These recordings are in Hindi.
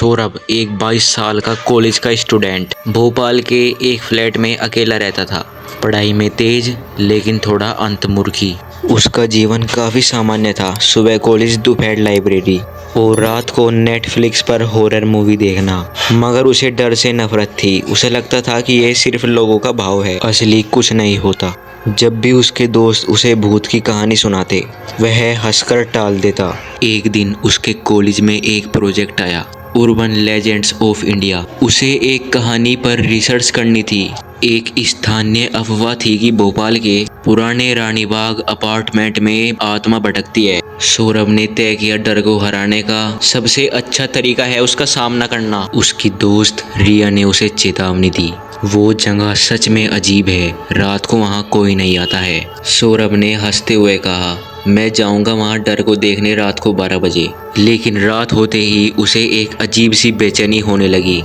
सौरभ एक 22 साल का कॉलेज का स्टूडेंट भोपाल के एक फ्लैट में अकेला रहता था। पढ़ाई में तेज लेकिन थोड़ा अंतर्मुखी। उसका जीवन काफ़ी सामान्य था। सुबह कॉलेज, दोपहर लाइब्रेरी और रात को नेटफ्लिक्स पर हॉरर मूवी देखना। मगर उसे डर से नफरत थी। उसे लगता था कि यह सिर्फ लोगों का भाव है, असली कुछ नहीं होता। जब भी उसके दोस्त उसे भूत की कहानी सुनाते, वह हंसकर टाल देता। एक दिन उसके कॉलेज में एक प्रोजेक्ट आया, अर्बन लेजेंड्स ऑफ इंडिया। उसे एक कहानी पर रिसर्च करनी थी। एक स्थानीय अफवाह थी कि भोपाल के पुराने रानी बाग अपार्टमेंट में आत्मा भटकती है। सौरभ ने तय किया, डर को हराने का सबसे अच्छा तरीका है उसका सामना करना। उसकी दोस्त रिया ने उसे चेतावनी दी, वो जगह सच में अजीब है, रात को वहाँ कोई नहीं आता है। सौरभ ने हंसते हुए कहा, मैं जाऊंगा वहाँ डर को देखने रात को 12 बजे। लेकिन रात होते ही उसे एक अजीब सी बेचैनी होने लगी।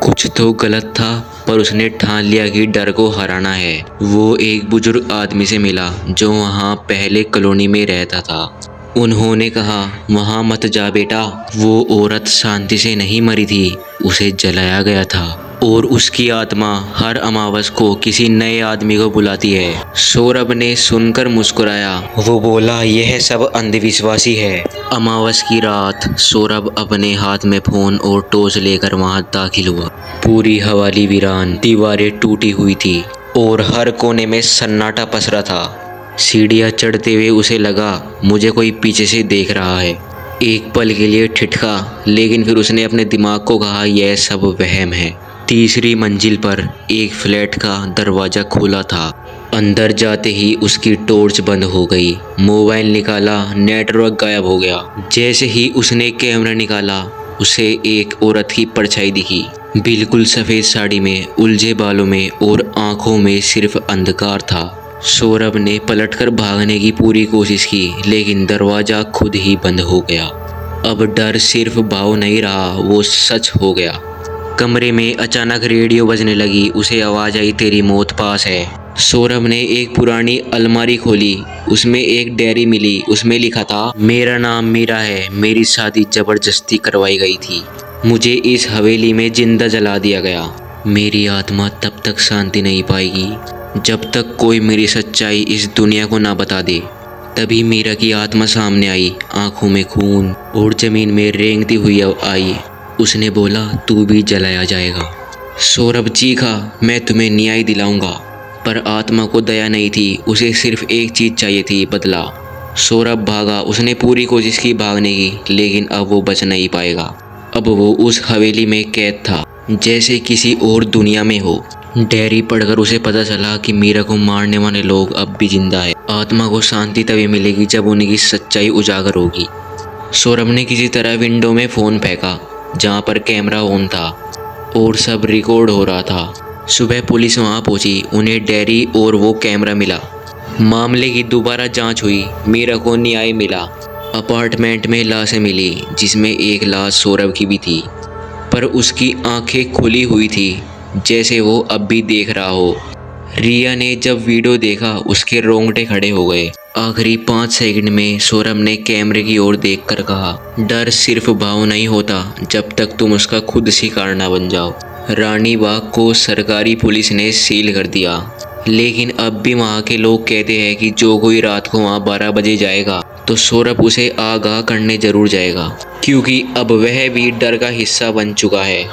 कुछ तो गलत था, पर उसने ठान लिया कि डर को हराना है। वो एक बुजुर्ग आदमी से मिला जो वहाँ पहले कॉलोनी में रहता था। उन्होंने कहा, वहाँ मत जा बेटा, वो औरत शांति से नहीं मरी थी, उसे जलाया गया था और उसकी आत्मा हर अमावस को किसी नए आदमी को बुलाती है। सौरभ ने सुनकर मुस्कुराया। वो बोला, यह सब अंधविश्वासी है। अमावस की रात सौरभ अपने हाथ में फोन और टॉर्च लेकर वहां दाखिल हुआ। पूरी हवेली वीरान, दीवारें टूटी हुई थी और हर कोने में सन्नाटा पसरा था। सीढ़ियाँ चढ़ते हुए उसे लगा, मुझे कोई पीछे से देख रहा है। एक पल के लिए ठिठका, लेकिन फिर उसने अपने दिमाग को कहा, यह सब वहम है। तीसरी मंजिल पर एक फ्लैट का दरवाज़ा खुला था। अंदर जाते ही उसकी टॉर्च बंद हो गई। मोबाइल निकाला, नेटवर्क गायब हो गया। जैसे ही उसने कैमरा निकाला, उसे एक औरत की परछाई दिखी, बिल्कुल सफ़ेद साड़ी में, उलझे बालों में और आंखों में सिर्फ अंधकार था। सौरभ ने पलटकर भागने की पूरी कोशिश की, लेकिन दरवाज़ा खुद ही बंद हो गया। अब डर सिर्फ भाव नहीं रहा, वो सच हो गया। कमरे में अचानक रेडियो बजने लगी। उसे आवाज़ आई, तेरी मौत पास है। सौरभ ने एक पुरानी अलमारी खोली, उसमें एक डायरी मिली। उसमें लिखा था, मेरा नाम मीरा है, मेरी शादी ज़बरदस्ती करवाई गई थी, मुझे इस हवेली में जिंदा जला दिया गया। मेरी आत्मा तब तक शांति नहीं पाएगी जब तक कोई मेरी सच्चाई इस दुनिया को ना बता दे। तभी मीरा की आत्मा सामने आई, आंखों में खून और ज़मीन में रेंगती हुई आई। उसने बोला, तू भी जलाया जाएगा। सौरभ चीखा, मैं तुम्हें न्याय दिलाऊंगा। पर आत्मा को दया नहीं थी, उसे सिर्फ एक चीज़ चाहिए थी, बदला। सौरभ भागा, उसने पूरी कोशिश की भागने की, लेकिन अब वो बच नहीं पाएगा। अब वो उस हवेली में कैद था, जैसे किसी और दुनिया में हो। डायरी पढ़कर उसे पता चला कि मीरा को मारने वाले लोग अब भी जिंदा है। आत्मा को शांति तभी मिलेगी जब उनकी सच्चाई उजागर होगी। सौरभ ने किसी तरह विंडो में फ़ोन फेंका, जहाँ पर कैमरा ऑन था और सब रिकॉर्ड हो रहा था। सुबह पुलिस वहाँ पहुँची, उन्हें डायरी और वो कैमरा मिला। मामले की दोबारा जांच हुई, मीरा को न्याय मिला। अपार्टमेंट में लाशें मिली, जिसमें एक लाश सौरभ की भी थी, पर उसकी आंखें खुली हुई थी, जैसे वो अब भी देख रहा हो। रिया ने जब वीडियो देखा, उसके रोंगटे खड़े हो गए। आखिरी 5 सेकंड में सौरभ ने कैमरे की ओर देखकर कहा, डर सिर्फ भाव नहीं होता जब तक तुम उसका खुद शिकार ना बन जाओ। रानी बाग को सरकारी पुलिस ने सील कर दिया, लेकिन अब भी वहाँ के लोग कहते हैं कि जो कोई रात को वहाँ 12 बजे जाएगा तो सौरभ उसे आगाह करने जरूर जाएगा, क्योंकि अब वह भी डर का हिस्सा बन चुका है।